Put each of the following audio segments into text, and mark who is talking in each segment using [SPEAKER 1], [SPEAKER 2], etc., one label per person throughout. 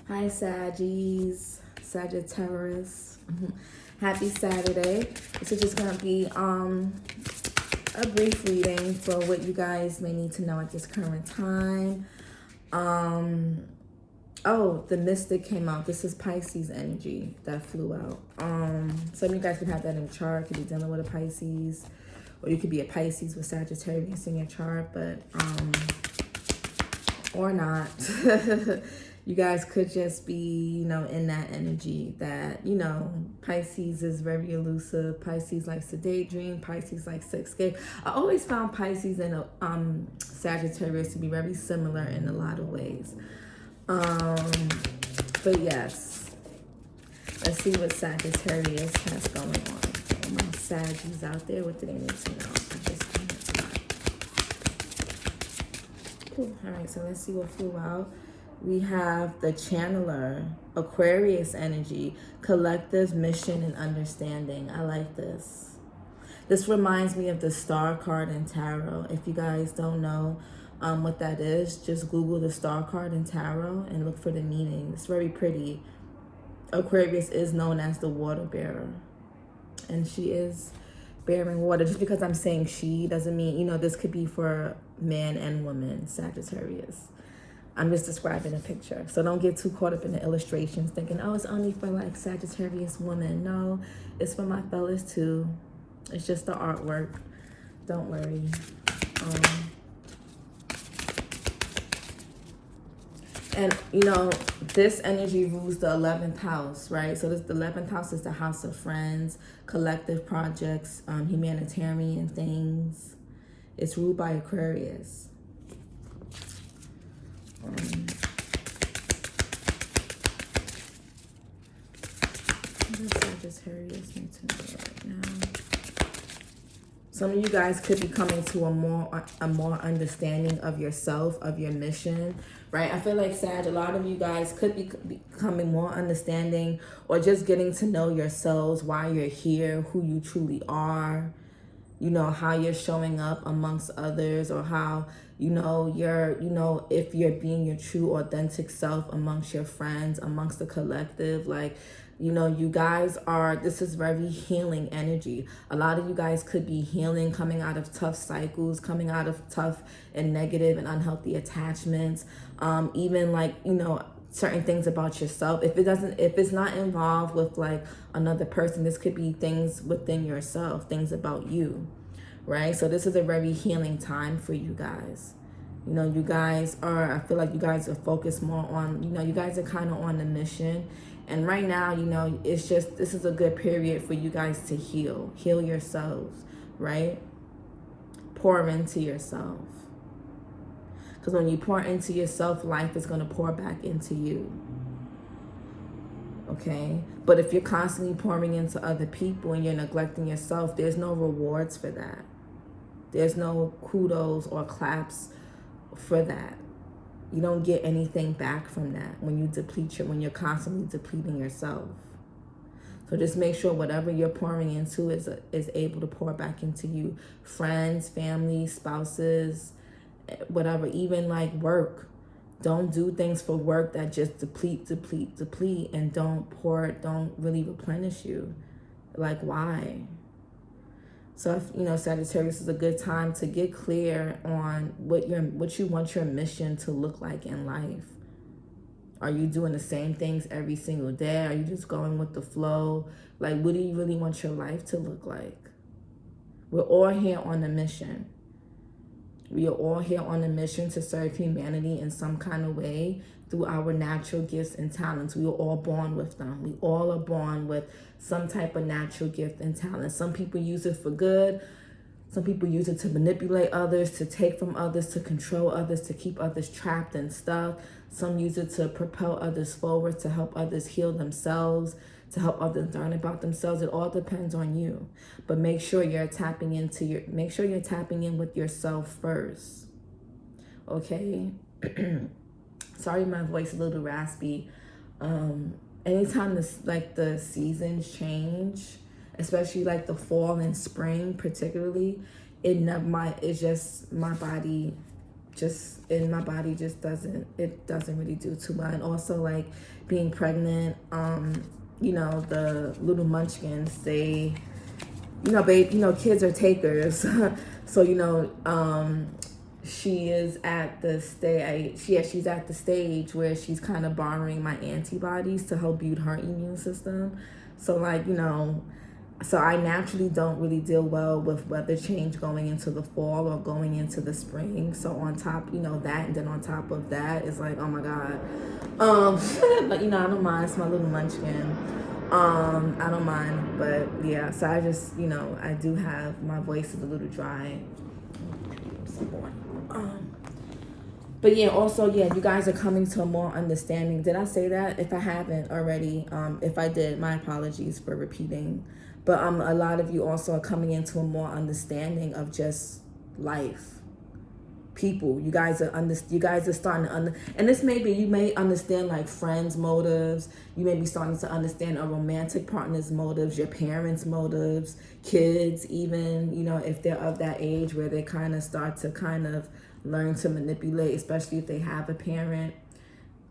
[SPEAKER 1] Hi, Saggies, Sagittarius. Happy Saturday. This is just gonna be a brief reading for what you guys may need to know at this current time. Oh, the Mystic came out. This is Pisces energy that flew out. Some of you guys could have that in the chart. Could be dealing with a Pisces, or you could be a Pisces with Sagittarius in your chart, but or not. You guys could just be, in that energy that, Pisces is very elusive. Pisces likes to daydream. Pisces likes to escape. I always found Pisces and Sagittarius to be very similar in a lot of ways. But yes, let's see what Sagittarius has going on. All my Saggies out there, what do they need to know? All right, so let's see what flew out. We have the Channeler, Aquarius energy, collective mission and understanding. I like this. This reminds me of the Star card in Tarot. If you guys don't know what that is, just Google the Star card in Tarot and look for the meaning. It's very pretty. Aquarius is known as the water bearer, and she is bearing water. Just because I'm saying she doesn't mean, this could be for man and woman, Sagittarius. I'm just describing a picture. So don't get too caught up in the illustrations thinking, oh, it's only for like Sagittarius women. No, it's for my fellas too. It's just the artwork. Don't worry. And, this energy rules the 11th house, right? So the 11th house is the house of friends, collective projects, humanitarian things. It's ruled by Aquarius. What does Sagittarius need to know right now? Some of you guys could be coming to a more understanding of yourself, of your mission, right? I feel like, Sag, a lot of you guys could be becoming more understanding or just getting to know yourselves, why you're here, who you truly are, how you're showing up amongst others, or how, if you're being your true authentic self amongst your friends, amongst the collective. Like, you guys are, this is very healing energy. A lot of you guys could be healing, coming out of tough cycles, coming out of tough and negative and unhealthy attachments. Even like, certain things about yourself. If it's not involved with like another person, this could be things within yourself, things about you, right? So this is a very healing time for you guys. You guys are, I feel like you guys are focused more on, you guys are kind of on the mission. And right now, it's just, this is a good period for you guys to heal yourselves, right? Pour into yourself. Because when you pour into yourself, life is going to pour back into you. Okay? But if you're constantly pouring into other people and you're neglecting yourself, there's no rewards for that. There's no kudos or claps for that. You don't get anything back from that when you when you're constantly depleting yourself. So just make sure whatever you're pouring into is able to pour back into you. Friends, family, spouses, whatever, even like work. Don't do things for work that just deplete, and don't really replenish you. Like, why? So if, Sagittarius is a good time to get clear on what you want your mission to look like in life. Are you doing the same things every single day? Are you just going with the flow? Like, what do you really want your life to look like? We're all here on a mission. We are all here on a mission to serve humanity in some kind of way through our natural gifts and talents. We are all born with them. We all are born with some type of natural gift and talent. Some people use it for good. Some people use it to manipulate others, to take from others, to control others, to keep others trapped and stuck. Some use it to propel others forward, to help others heal themselves, to help others learn about themselves. It all depends on you. But make sure you're tapping in with yourself first. Okay? Sorry, my voice is a little raspy. Anytime the seasons change, especially like the fall and spring particularly, it's just my body just in my body just doesn't really do too well. And also like being pregnant, you know, the little munchkins, they, you know, kids are takers. So, you know, she is at the she's at the stage where she's kind of borrowing my antibodies to help build her immune system. So like, you know, so I naturally don't really deal well with weather change going into the fall or going into the spring. So on top, you know, that, and then on top of that is like, oh my God. But you know, I don't mind. It's my little munchkin. I don't mind, but yeah, so I just, you know, I do have, my voice is a little dry. But yeah, also, yeah, you guys are coming to a more understanding. Did I say that? If I haven't already, if I did, my apologies for repeating. But a lot of you also are coming into a more understanding of just life. People, you guys are starting to and this may be, you may understand like friends' motives. You may be starting to understand a romantic partner's motives, your parents' motives, kids, even, you know, if they're of that age where they kind of start to kind of learn to manipulate, especially if they have a parent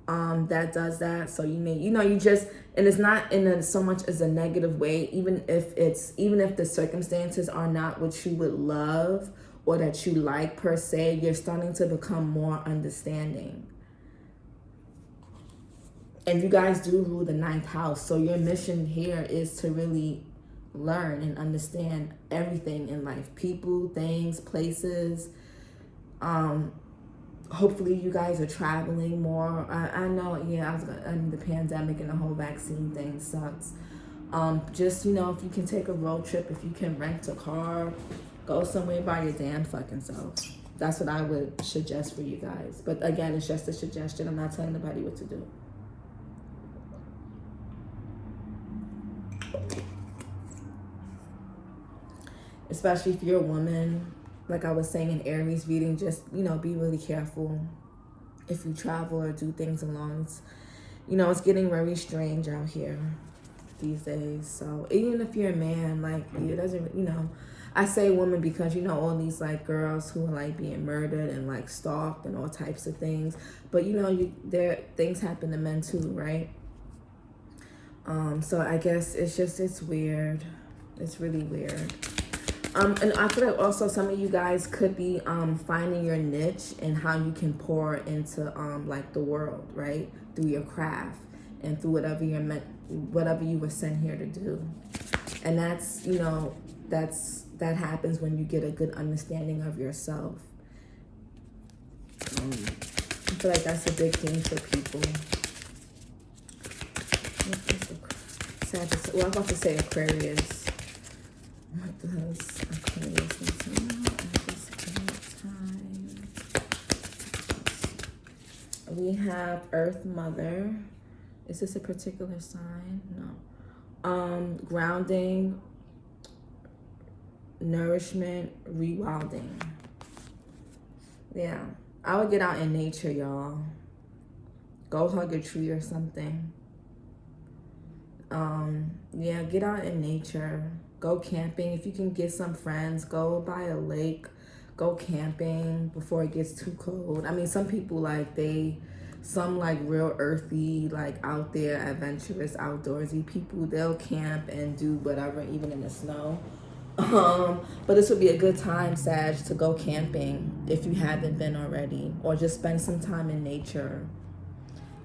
[SPEAKER 1] that does that. So you may, you know, you just, and it's not in so much as a negative way, even if the circumstances are not what you would love or that you like per se, you're starting to become more understanding. And you guys do rule the 9th house. So your mission here is to really learn and understand everything in life. People, things, places. Hopefully you guys are traveling more. I know, yeah, the pandemic and the whole vaccine thing sucks. Just, you know, if you can take a road trip, if you can rent a car, go somewhere by your damn fucking self. That's what I would suggest for you guys. But again, it's just a suggestion. I'm not telling anybody what to do. Especially if you're a woman. Like I was saying in Aries reading, just, you know, be really careful if you travel or do things alone. It's, you know, it's getting very strange out here these days. So even if you're a man, like, it doesn't, you know, I say woman because, you know, all these like girls who are like being murdered and like stalked and all types of things. But you know, things happen to men too, right? So I guess it's weird. It's really weird. And I feel like also some of you guys could be finding your niche and how you can pour into like the world, right? Through your craft and through whatever you were sent here to do. And that's, you know, that happens when you get a good understanding of yourself. I feel like that's a big thing for people. Sagittarius. Well, I'm about to say Aquarius. What does Aquarius need to know at this time? We have Earth Mother. Is this a particular sign? No. Grounding, nourishment, rewilding. Yeah. I would get out in nature, y'all. Go hug a tree or something. Yeah, get out in nature. Go camping. If you can get some friends, go by a lake. Go camping before it gets too cold. I mean, some people like some like real earthy, like out there, adventurous, outdoorsy people, they'll camp and do whatever, even in the snow. But this would be a good time, Sag, to go camping if you haven't been already, or just spend some time in nature.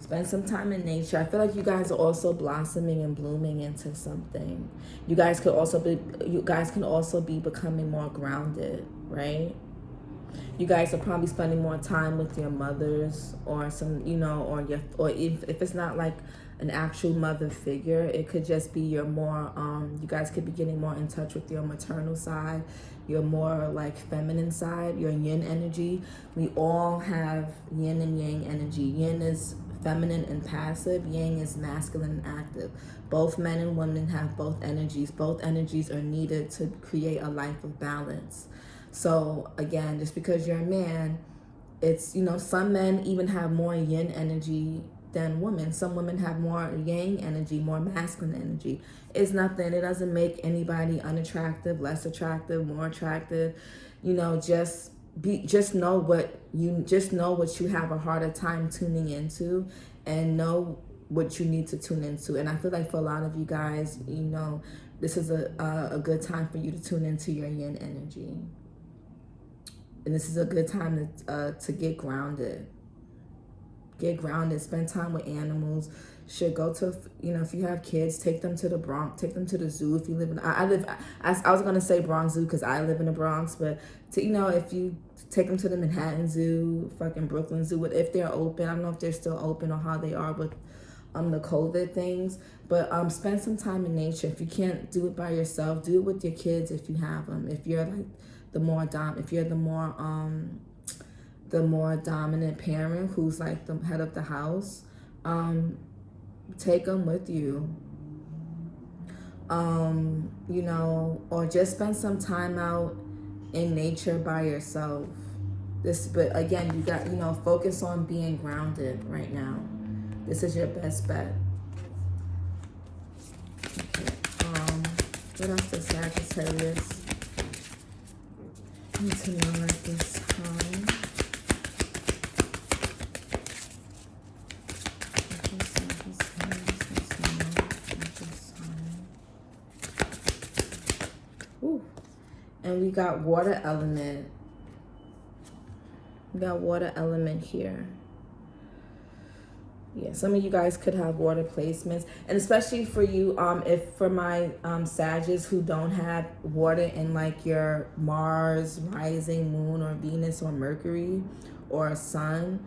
[SPEAKER 1] Spend some time in nature. I feel like you guys are also blossoming and blooming into something. You guys can also be becoming more grounded, right? You guys are probably spending more time with your mothers or some, you know, or if it's not like an actual mother figure, it could just be your more, you guys could be getting more in touch with your maternal side, your more like feminine side, your yin energy. We all have yin and yang energy. Yin is feminine and passive. Yang is masculine and active. Both men and women have both energies. Both energies are needed to create a life of balance. So again, just because you're a man, it's, you know, some men even have more yin energy than women. Some women have more yang energy, more masculine energy. It's nothing. It doesn't make anybody unattractive, less attractive, more attractive. You know, just just know what you have a harder time tuning into, and know what you need to tune into. And I feel like for a lot of you guys, this is a good time for you to tune into your yin energy. And this is a good time to get grounded. Get grounded, spend time with animals. Should go to, if you have kids, take them to the Bronx, take them to the zoo. If you live in, I was going to say Bronx Zoo because I live in the Bronx, but if you take them to the Manhattan Zoo, fucking Brooklyn Zoo, if they're open. I don't know if they're still open or how they are with the COVID things, but spend some time in nature. If you can't do it by yourself, do it with your kids if you have them. If you're like the more dominant parent who's like the head of the house, take them with you, or just spend some time out in nature by yourself. But again, you got, focus on being grounded right now. This is your best bet. What else is Sagittarius need to know at this time? And we got water element. We got water element here. Yeah, some of you guys could have water placements, and especially for you, for my Sagittarius who don't have water in like your Mars, rising, moon, or Venus, or Mercury, or Sun,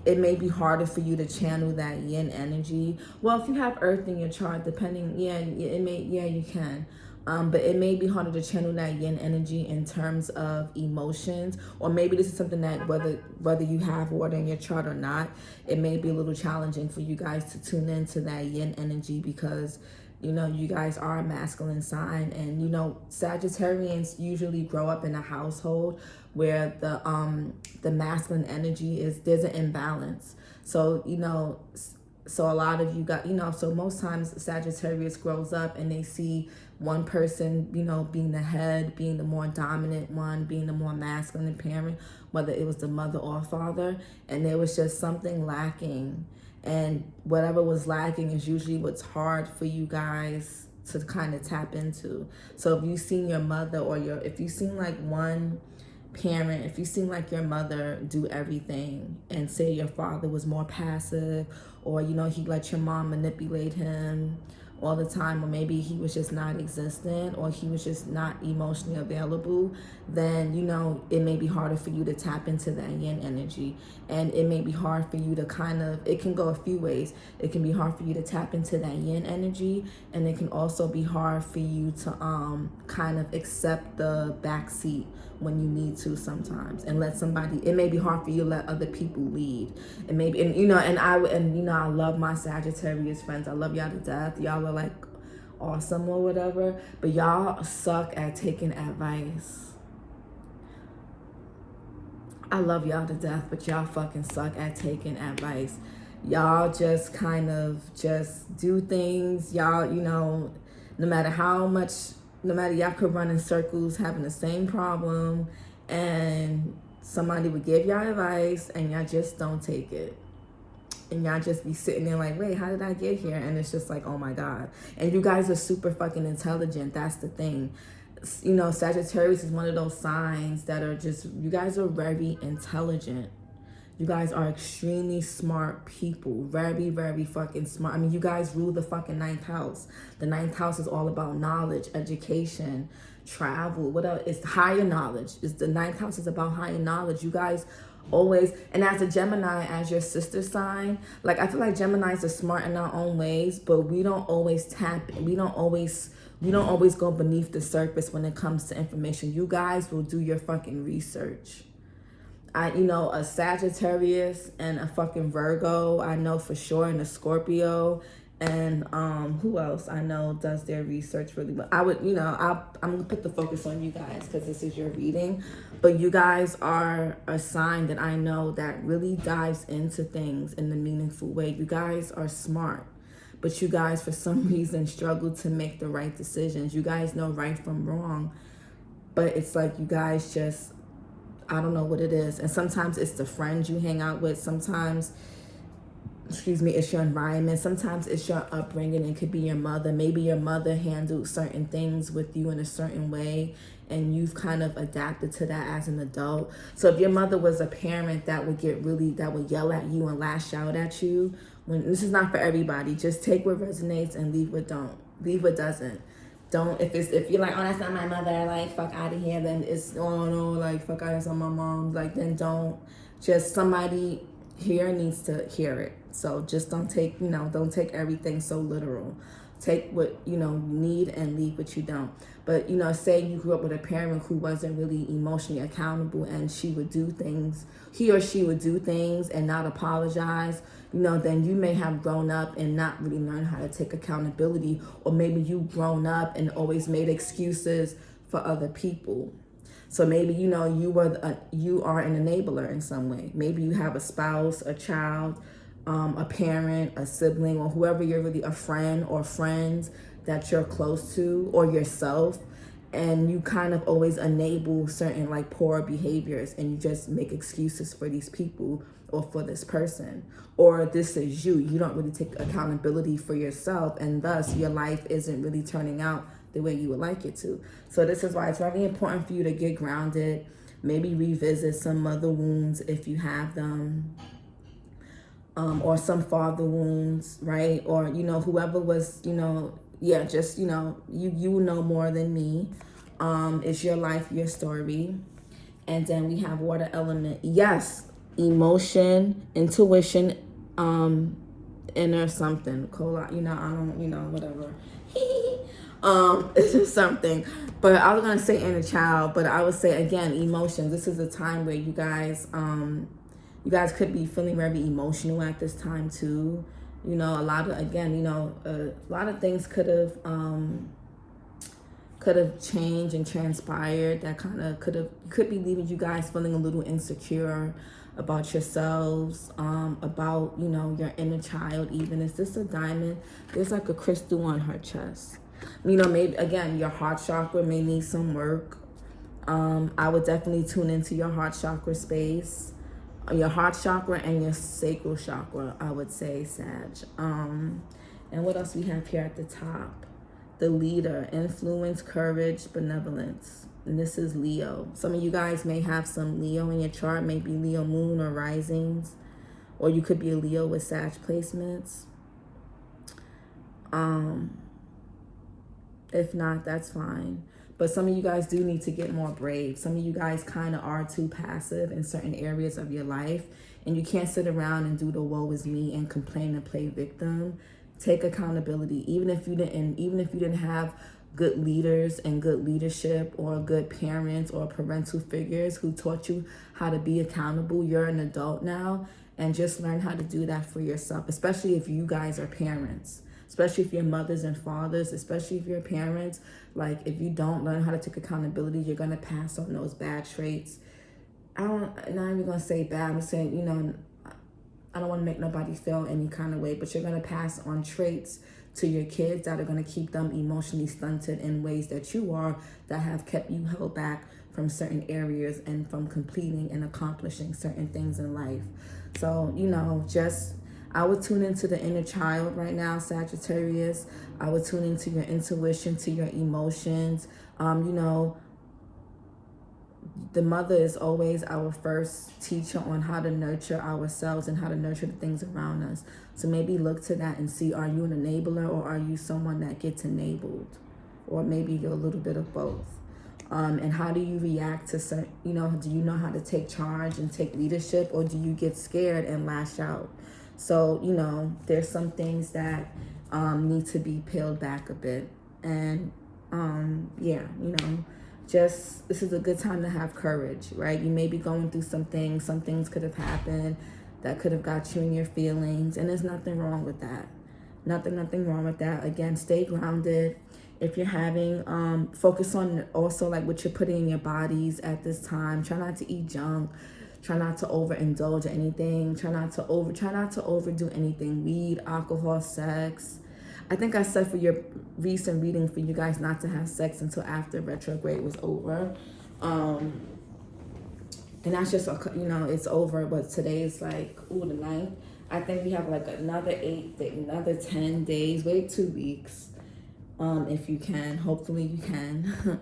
[SPEAKER 1] it may be harder for you to channel that yin energy. Well, if you have Earth in your chart, depending, you can. But it may be harder to channel that yin energy in terms of emotions, or maybe this is something that whether you have water in your chart or not, it may be a little challenging for you guys to tune into that yin energy because, you guys are a masculine sign, and, Sagittarians usually grow up in a household where the masculine energy there's an imbalance. So, so a lot of you got, so most times Sagittarius grows up and they see one person, being the head, being the more dominant one, being the more masculine parent, whether it was the mother or father, and there was just something lacking. And whatever was lacking is usually what's hard for you guys to kind of tap into. So if you've seen your mother, or if you've seen like one parent, if you seen like your mother do everything, and say your father was more passive, or he let your mom manipulate him all the time, or maybe he was just not existent, or he was just not emotionally available, then it may be harder for you to tap into that yin energy. And it may be hard for you to it can go a few ways. It can be hard for you to tap into that yin energy, and it can also be hard for you to kind of accept the back seat when you need to sometimes, and let somebody, it may be hard for you to let other people lead. And maybe, I love my Sagittarius friends. I love y'all to death. Y'all are like awesome or whatever, but y'all suck at taking advice. I love y'all to death, but y'all fucking suck at taking advice. Y'all just kind of just do things. Y'all, no matter y'all could run in circles having the same problem, and somebody would give y'all advice and y'all just don't take it. And y'all just be sitting there like, wait, how did I get here? And it's just like, oh my God. And you guys are super fucking intelligent. That's the thing. Sagittarius is one of those signs that are just, you guys are very intelligent. You guys are extremely smart people. Very, very fucking smart. I mean, you guys rule the fucking 9th house. The 9th house is all about knowledge, education, travel. What else? It's higher knowledge. The 9th house is about higher knowledge. You guys always, and as a Gemini, as your sister sign, like I feel like Geminis are smart in our own ways, but we don't always we don't always go beneath the surface when it comes to information. You guys will do your fucking research. A Sagittarius and a fucking Virgo, I know for sure, and a Scorpio, and who else I know does their research really well. I'm gonna put the focus on you guys because this is your reading, but you guys are a sign that I know that really dives into things in a meaningful way. You guys are smart, but you guys for some reason struggle to make the right decisions. You guys know right from wrong. but it's like you guys just, I don't know what it is. And sometimes it's the friends you hang out with. Sometimes, excuse me, it's your environment. Sometimes it's your upbringing. It could be your mother. Maybe your mother handled certain things with you in a certain way, and you've kind of adapted to that as an adult. So if your mother was a parent that would yell at you and lash out at you, when this is not for everybody, just take what resonates and leave what doesn't. Don't, if you're like, oh, that's not my mother, like, fuck out of here, then it's, oh no, like, fuck out of here, my mom, like, then don't. Just somebody here needs to hear it. So just don't take everything so literal. Take what, you need and leave what you don't. But, say you grew up with a parent who wasn't really emotionally accountable, and he or she would do things and not apologize, then you may have grown up and not really learned how to take accountability. Or maybe you've grown up and always made excuses for other people. So maybe, you are an enabler in some way. Maybe you have a spouse, a child, a parent, a sibling, or whoever you're really, a friend or friends that you're close to, or yourself, and you kind of always enable certain like poor behaviors, and you just make excuses for these people or for this person, or this is you don't really take accountability for yourself, and thus your life isn't really turning out the way you would like it to. So this is why it's very important for you to get grounded, maybe revisit some mother wounds if you have them, or some father wounds, right? Or, whoever was, just, you know more than me. It's your life, your story. And then we have water element. Yes, emotion, intuition, inner something. Whatever. It's just something. But I was going to say inner child, but I would say, again, emotions. This is a time where you guys could be feeling very emotional at this time too. A lot of things could have changed and transpired that kind of could be leaving you guys feeling a little insecure about yourselves, about, your inner child even. Is this a diamond? There's like a crystal on her chest. Maybe, again, your heart chakra may need some work. I would definitely tune into your heart chakra space. Your heart chakra and your sacral chakra, I would say, Sag. And what else we have here at the top? The leader, influence, courage, benevolence. And this is Leo. Some of you guys may have some Leo in your chart, maybe Leo moon or risings, or you could be a Leo with Sag placements. If not, that's fine. But some of you guys do need to get more brave. Some of you guys kind of are too passive in certain areas of your life. And you can't sit around and do the woe is me and complain and play victim. Take accountability. Even if you didn't have good leaders and good leadership, or good parents or parental figures who taught you how to be accountable, you're an adult now, and just learn how to do that for yourself, especially if you guys are parents. Especially if you're mothers and fathers, especially if you're parents. Like, if you don't learn how to take accountability, you're going to pass on those bad traits. I'm not even going to say bad. I'm saying, I don't want to make nobody feel any kind of way, but you're going to pass on traits to your kids that are going to keep them emotionally stunted in ways that you are, that have kept you held back from certain areas and from completing and accomplishing certain things in life. So, I would tune into the inner child right now, Sagittarius. I would tune into your intuition, to your emotions. The mother is always our first teacher on how to nurture ourselves and how to nurture the things around us. So maybe look to that and see, are you an enabler, or are you someone that gets enabled? Or maybe you're a little bit of both. And how do you react to certain, do you know how to take charge and take leadership, or do you get scared and lash out? So, there's some things that need to be peeled back a bit. And, this is a good time to have courage, right? You may be going through some things could have happened that could have got you in your feelings. And there's nothing wrong with that. Nothing wrong with that. Again, stay grounded. If you're having, focus on also like what you're putting in your bodies at this time. Try not to eat junk. Try not to overindulge anything. Try not to overdo anything. Weed, alcohol, sex. I think I said for your recent reading for you guys not to have sex until after retrograde was over. And that's just, it's over, but today is like, the 9th. I think we have like another 10 days, wait 2 weeks, if you can. Hopefully you can.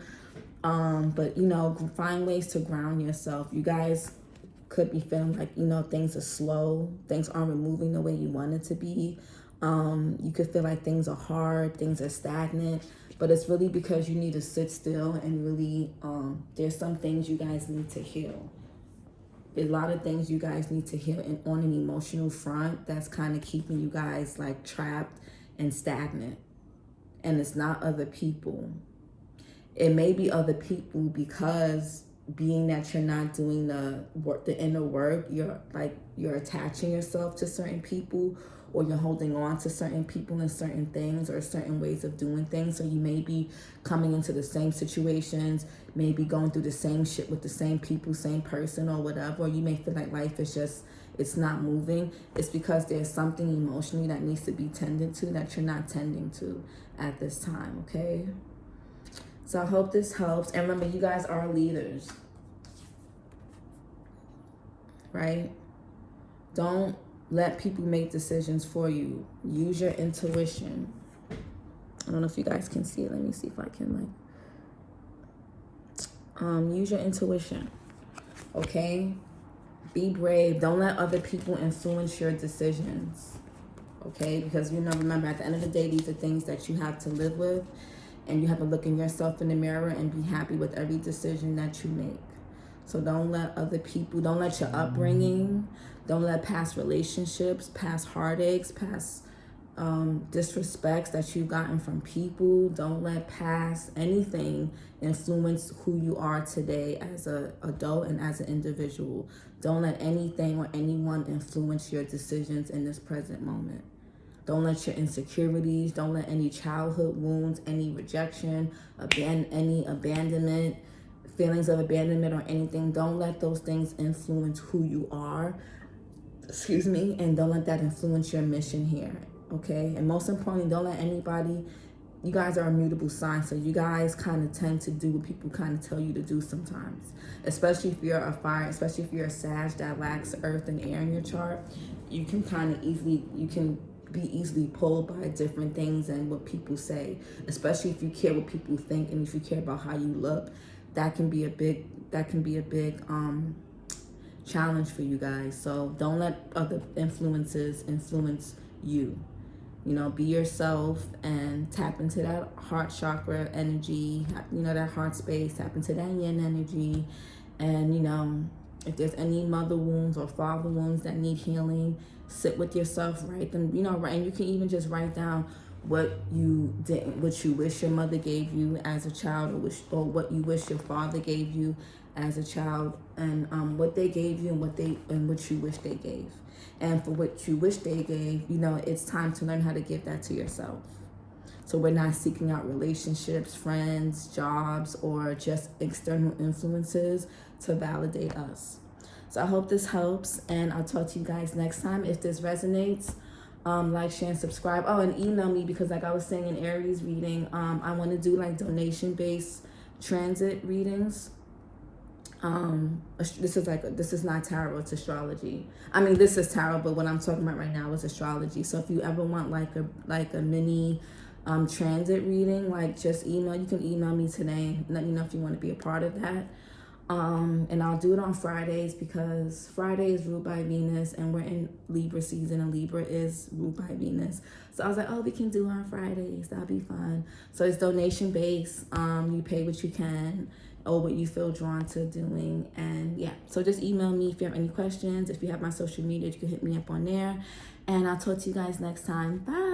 [SPEAKER 1] But, find ways to ground yourself. You guys could be feeling like, things are slow. Things aren't moving the way you want it to be. You could feel like things are hard, things are stagnant, but it's really because you need to sit still and really, there's some things you guys need to heal. There's a lot of things you guys need to heal and on an emotional front that's kind of keeping you guys like trapped and stagnant. And it's not other people. It may be other people because being that you're not doing the work, the inner work, you're attaching yourself to certain people, or you're holding on to certain people and certain things or certain ways of doing things. So you may be coming into the same situations, maybe going through the same shit with the same people, same person or whatever. Or you may feel like life is just, it's not moving. It's because there's something emotionally that needs to be tended to that you're not tending to at this time, okay? So I hope this helps. And remember, you guys are leaders, right? Don't let people make decisions for you. Use your intuition. I don't know if you guys can see it. Let me see if I can use your intuition. Okay? Be brave. Don't let other people influence your decisions. Okay? Because remember, at the end of the day, these are things that you have to live with, and you have to look in yourself in the mirror and be happy with every decision that you make. So don't let other people, don't let your upbringing, don't let past relationships, past heartaches, past disrespects that you've gotten from people, don't let past anything influence who you are today as an adult and as an individual. Don't let anything or anyone influence your decisions in this present moment. Don't let your insecurities, don't let any childhood wounds, any rejection, any abandonment, feelings of abandonment or anything, don't let those things influence who you are, and don't let that influence your mission here, okay? And most importantly, don't let anybody, you guys are immutable signs, so you guys kind of tend to do what people kind of tell you to do sometimes, especially if you're a fire, especially if you're a Sag that lacks earth and air in your chart. You can be easily pulled by different things and what people say, especially if you care what people think and if you care about how you look. That can be a big challenge for you guys. So don't let other influences influence you. Be yourself and tap into that heart chakra energy, that heart space, tap into that yin energy. And if there's any mother wounds or father wounds that need healing, sit with yourself, write them, right, and you can even just write down what you wish your mother gave you as a child, or what you wish your father gave you as a child, and what they gave you and what you wish they gave. And for what you wish they gave, it's time to learn how to give that to yourself. So we're not seeking out relationships, friends, jobs, or just external influences to validate us. So I hope this helps, and I'll talk to you guys next time. If this resonates, like, share, and subscribe. Oh, and email me, because like I was saying in Aries reading, I want to do like donation-based transit readings. This is not tarot, it's astrology. I mean, this is tarot, but what I'm talking about right now is astrology. So if you ever want like a mini transit reading, just email. You can email me today. Let me know if you want to be a part of that. And I'll do it on Fridays, because Friday is ruled by Venus, and we're in Libra season, and Libra is ruled by Venus. So I was like, we can do it on Fridays. That'll be fun. So it's donation based. You pay what you can or what you feel drawn to doing. And yeah, so just email me if you have any questions. If you have my social media, you can hit me up on there. And I'll talk to you guys next time. Bye.